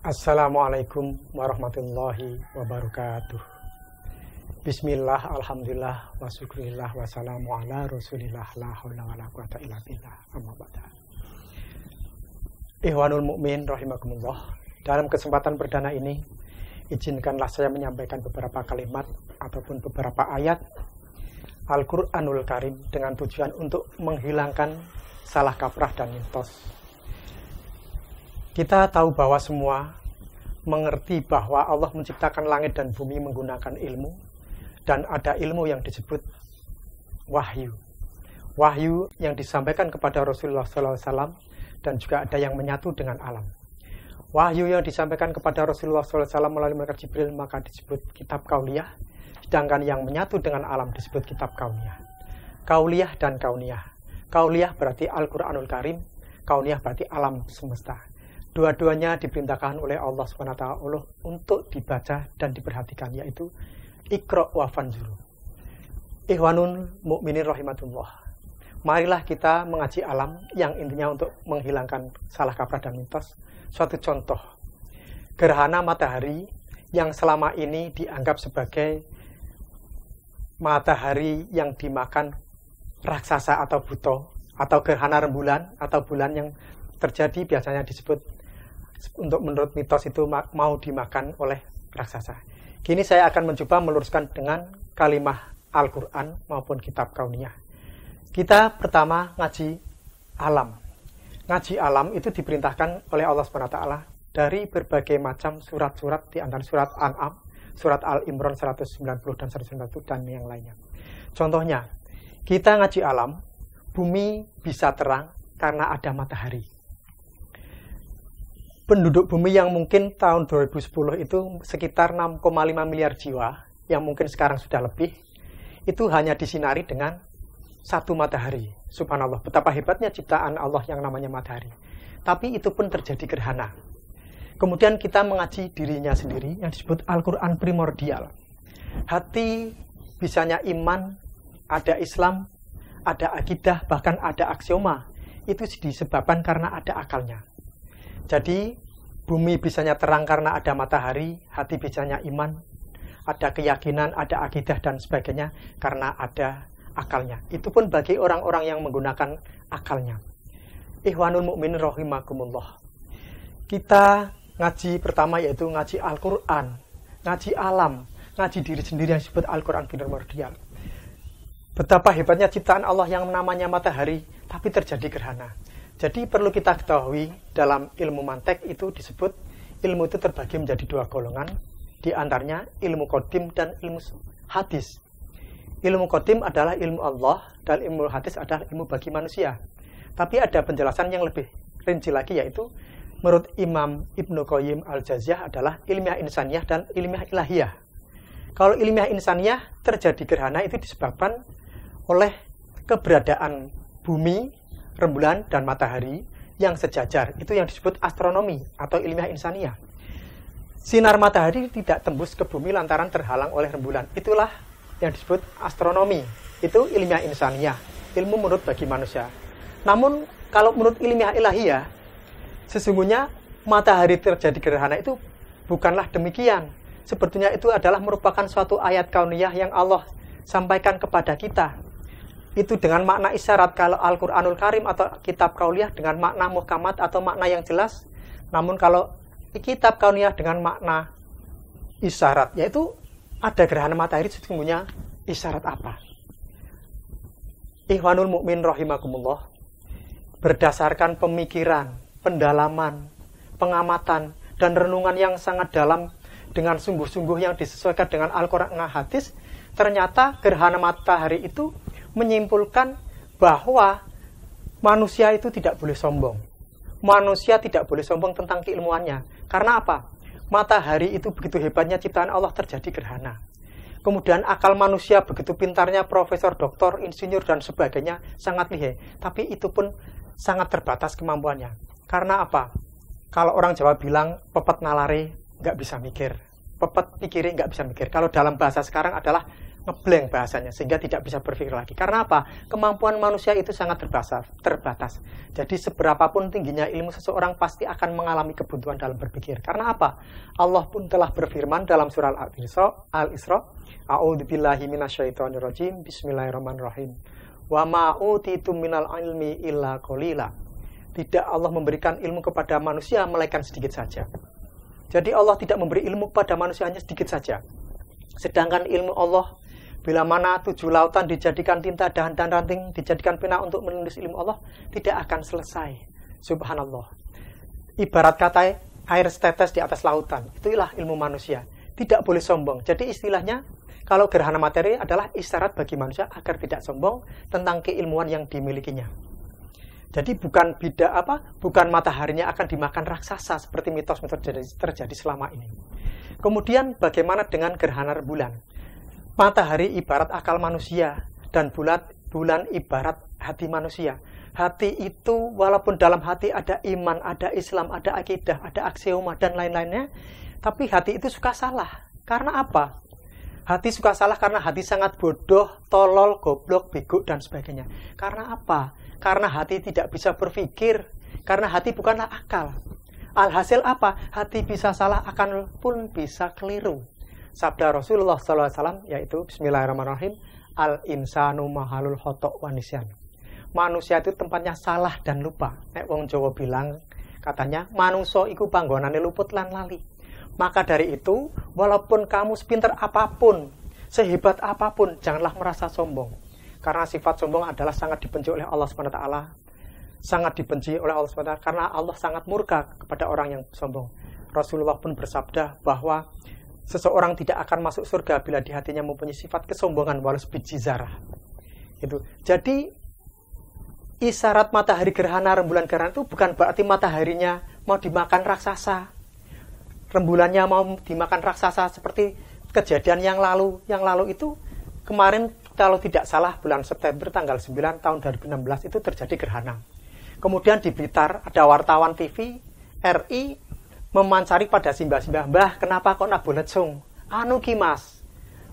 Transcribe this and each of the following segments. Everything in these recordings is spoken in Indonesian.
Assalamualaikum warahmatullahi wabarakatuh. Bismillah, alhamdulillah, wa syukurillah, wassalamu ala rasulillah, la hawla wa la quwata illa billah, amma ba'da. Ikhwanul mu'min rahimakumullah. Dalam kesempatan perdana ini, izinkanlah saya menyampaikan beberapa kalimat ataupun beberapa ayat Al-Quranul Karim dengan tujuan untuk menghilangkan salah kaprah dan mitos. Kita tahu bahwa semua mengerti bahwa Allah menciptakan langit dan bumi menggunakan ilmu, dan ada ilmu yang disebut wahyu. Wahyu yang disampaikan kepada Rasulullah SAW, dan juga ada yang menyatu dengan alam. Wahyu yang disampaikan kepada Rasulullah SAW melalui malaikat Jibril maka disebut kitab kauliyah, sedangkan yang menyatu dengan alam disebut kitab kauniyah. Kauliyah dan kauniyah. Kauliyah berarti Al-Quranul Karim, kauniyah berarti alam semesta. Dua-duanya diperintahkan oleh Allah SWT untuk dibaca dan diperhatikan, yaitu Iqra wa fanzur. Ikhwanul mu'minin rahimatullah. Marilah kita mengaji alam yang intinya untuk menghilangkan salah kaprah dan mitos. Suatu contoh, gerhana matahari yang selama ini dianggap sebagai matahari yang dimakan raksasa atau buto, atau gerhana rembulan atau bulan yang terjadi biasanya disebut untuk menurut mitos itu mau dimakan oleh raksasa. Kini saya akan mencoba meluruskan dengan kalimah Al-Quran maupun kitab kauniyah. Kita pertama ngaji alam. Ngaji alam itu diperintahkan oleh Allah SWT dari berbagai macam surat-surat, di antara surat An'am, surat Al-Imran 190 dan 191 dan yang lainnya. Contohnya, kita ngaji alam, bumi bisa terang karena ada matahari. Penduduk bumi yang mungkin tahun 2010 itu sekitar 6,5 miliar jiwa, yang mungkin sekarang sudah lebih, itu hanya disinari dengan satu matahari. Subhanallah, betapa hebatnya ciptaan Allah yang namanya matahari. Tapi itu pun terjadi gerhana. Kemudian kita mengaji dirinya sendiri yang disebut Al-Quran primordial. Hati bisanya iman, ada Islam, ada akidah, bahkan ada aksioma. Itu disebabkan karena ada akalnya. Jadi, bumi bisanya terang karena ada matahari, hati bisanya iman, ada keyakinan, ada akidah, dan sebagainya karena ada akalnya. Itu pun bagi orang-orang yang menggunakan akalnya. Ikhwanul mu'minin rahimakumullah. Kita ngaji pertama yaitu ngaji Al-Quran, ngaji alam, ngaji diri sendiri yang disebut Al-Quran primordial. Betapa hebatnya ciptaan Allah yang namanya matahari, tapi terjadi gerhana. Jadi perlu kita ketahui dalam ilmu mantek itu disebut ilmu itu terbagi menjadi dua golongan, di antaranya ilmu qadim dan ilmu hadis. Ilmu qadim adalah ilmu Allah dan ilmu hadis adalah ilmu bagi manusia. Tapi ada penjelasan yang lebih rinci lagi, yaitu menurut Imam Ibnu Qayyim al-Jauziyah adalah ilmiah insaniyah dan ilmiah ilahiyah. Kalau ilmiah insaniyah terjadi gerhana itu disebabkan oleh keberadaan bumi, rembulan, dan matahari yang sejajar. Itu yang disebut astronomi atau ilmiah insaniyah. Sinar matahari tidak tembus ke bumi lantaran terhalang oleh rembulan. Itulah yang disebut astronomi. Itu ilmiah insaniyah, ilmu menurut bagi manusia. Namun kalau menurut ilmiah ilahiyah, sesungguhnya matahari terjadi gerhana itu bukanlah demikian. Sebetulnya itu adalah merupakan suatu ayat kauniyah yang Allah sampaikan kepada kita. Itu dengan makna isyarat. Kalau Al-Quranul Karim atau kitab kauliyah dengan makna muhkamat atau makna yang jelas. Namun kalau kitab kauliyah dengan makna isyarat, yaitu ada gerhana matahari, sesungguhnya isyarat apa? Ikhwanul mu'min rahimakumullah. Berdasarkan pemikiran, pendalaman, pengamatan, dan renungan yang sangat dalam dengan sungguh-sungguh yang disesuaikan dengan Al-Quran dan hadis, ternyata gerhana matahari itu menyimpulkan bahwa manusia itu tidak boleh sombong. Manusia tidak boleh sombong tentang keilmuannya. Karena apa? Matahari itu begitu hebatnya ciptaan Allah terjadi gerhana. Kemudian akal manusia begitu pintarnya, profesor, doktor, insinyur, dan sebagainya sangat lihai. Tapi itu pun sangat terbatas kemampuannya. Karena apa? Kalau orang Jawa bilang pepet nalare nggak bisa mikir. Pepet pikiri nggak bisa mikir. Kalau dalam bahasa sekarang adalah ngeblank bahasanya, sehingga tidak bisa berpikir lagi. Karena apa? Kemampuan manusia itu sangat terbatas. Jadi seberapapun tingginya ilmu seseorang pasti akan mengalami kebuntuan dalam berpikir. Karena apa? Allah pun telah berfirman dalam surah Al-Isra, A'udzubillahi minasyaitonirrajim, Bismillahirrahmanirrahim. Wa ma utitum minal ilmi illa qalila. Tidak Allah memberikan ilmu kepada manusia melainkan sedikit saja. Jadi Allah tidak memberi ilmu kepada manusia hanya sedikit saja. Sedangkan ilmu Allah, bila mana 7 lautan dijadikan tinta dan ranting, dijadikan pena untuk menulis ilmu Allah, tidak akan selesai. Subhanallah. Ibarat kata air setetes di atas lautan. Itulah ilmu manusia. Tidak boleh sombong. Jadi istilahnya, kalau gerhana matahari adalah isyarat bagi manusia agar tidak sombong tentang keilmuan yang dimilikinya. Jadi bukan mataharinya akan dimakan raksasa seperti mitos-mitos terjadi selama ini. Kemudian bagaimana dengan gerhana rembulan? Matahari ibarat akal manusia dan bulan ibarat hati manusia. Hati itu walaupun dalam hati ada iman, ada Islam, ada akidah, ada aksioma dan lain-lainnya, tapi hati itu suka salah. Karena apa? Hati suka salah karena hati sangat bodoh, tolol, goblok, bego dan sebagainya. Karena apa? Karena hati tidak bisa berpikir. Karena hati bukanlah akal. Alhasil apa? Hati bisa salah, akal pun bisa keliru. Sabda Rasulullah SAW yaitu Bismillahirrahmanirrahim, Al-insanu mahalul khotok wa nisyan. Manusia itu tempatnya salah dan lupa. Nek wong Jawa bilang, katanya manusia iku panggonane luput lan lali. Maka dari itu, walaupun kamu sepinter apapun, sehebat apapun, janganlah merasa sombong. Karena sifat sombong adalah sangat dibenci oleh Allah SWT. Sangat dibenci oleh Allah SWT karena Allah sangat murka kepada orang yang sombong. Rasulullah pun bersabda bahwa seseorang tidak akan masuk surga bila di hatinya mempunyai sifat kesombongan walau sebiji zarah. Itu. Jadi isyarat matahari gerhana, rembulan gerhana itu bukan berarti mataharinya mau dimakan raksasa. Rembulannya mau dimakan raksasa seperti kejadian yang lalu. Yang lalu itu kemarin kalau tidak salah bulan September tanggal 9 tahun 2016 itu terjadi gerhana. Kemudian di Blitar ada wartawan TV RI memancari pada simbah-simbah, "Mbah, kenapa kok nak boletsung? Anu ki Mas,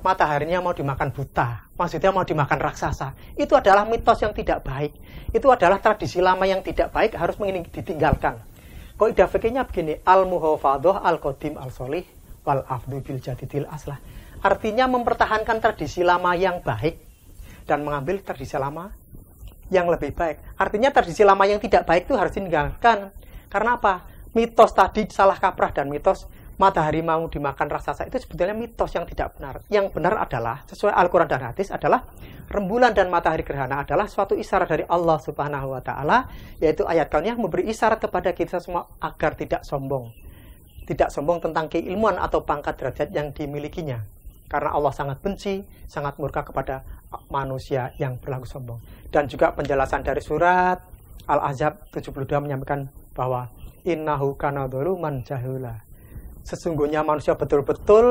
mataharinya mau dimakan buta, maksudnya mau dimakan raksasa." Itu adalah mitos yang tidak baik. Itu adalah tradisi lama yang tidak baik, harus ditinggalkan. Kaidah fikihnya begini, al-muhafadzah al-qadim al-sholih wal afdu bil jadidil aslah. Artinya mempertahankan tradisi lama yang baik dan mengambil tradisi lama yang lebih baik. Artinya tradisi lama yang tidak baik itu harus ditinggalkan. Karena apa? Mitos tadi salah kaprah dan mitos matahari mau dimakan raksasa itu sebetulnya mitos yang tidak benar. Yang benar adalah, sesuai Al-Quran dan hadis, adalah rembulan dan matahari gerhana adalah suatu isyarat dari Allah Subhanahu wa Ta'ala, yaitu ayat kauniyah memberi isyarat kepada kita semua agar tidak sombong. Tidak sombong tentang keilmuan atau pangkat derajat yang dimilikinya. Karena Allah sangat benci, sangat murka kepada manusia yang berlaku sombong. Dan juga penjelasan dari surat Al-Ahzab 72 menyampaikan bahwa innahu kana dzuluman jahula. Sesungguhnya manusia betul-betul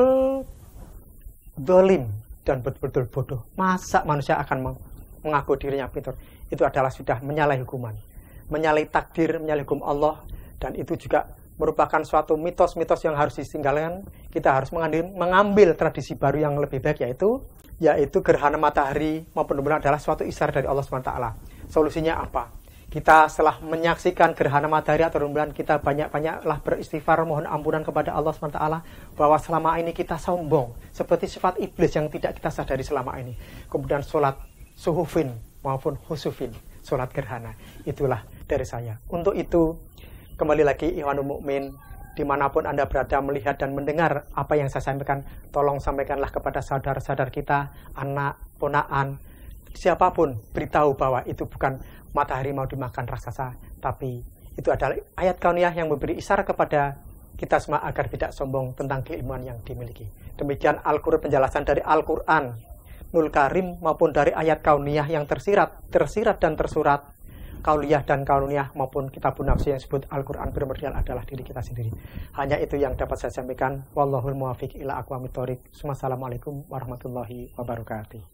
zalim dan betul-betul bodoh. Masa manusia akan mengaku dirinya pintar? Itu adalah sudah menyalahi hukuman, menyalahi takdir, menyalahi hukum Allah, dan itu juga merupakan suatu mitos-mitos yang harus ditinggalkan. Kita harus mengambil tradisi baru yang lebih baik, yaitu gerhana matahari maupun rembulan adalah suatu isyarat dari Allah SWT. Solusinya apa? Kita setelah menyaksikan gerhana matahari atau rembulan, kita banyak-banyaklah beristighfar, mohon ampunan kepada Allah SWT bahwa selama ini kita sombong seperti sifat iblis yang tidak kita sadari selama ini. Kemudian sholat suhufin maupun khusufin, sholat gerhana. Itulah dari saya. Untuk itu, kembali lagi ikhwanul mukmin, dimanapun Anda berada melihat dan mendengar apa yang saya sampaikan, tolong sampaikanlah kepada saudara-saudara kita, anak, ponaan, siapapun, beritahu bahwa itu bukan matahari mau dimakan raksasa, tapi itu adalah ayat kauniyah yang memberi isyarat kepada kita semua agar tidak sombong tentang keilmuan yang dimiliki. Demikian Al-Quran, penjelasan dari Al-Quran Nul Karim maupun dari ayat kauniyah yang tersirat dan tersurat. Kauliyah dan kauniyah maupun kitabun nafsi yang disebut Al-Quran primordial adalah diri kita sendiri. Hanya itu yang dapat saya sampaikan. Wallahul muwafiq ila aqwamit thoriq. Wassalamualaikum warahmatullahi wabarakatuh.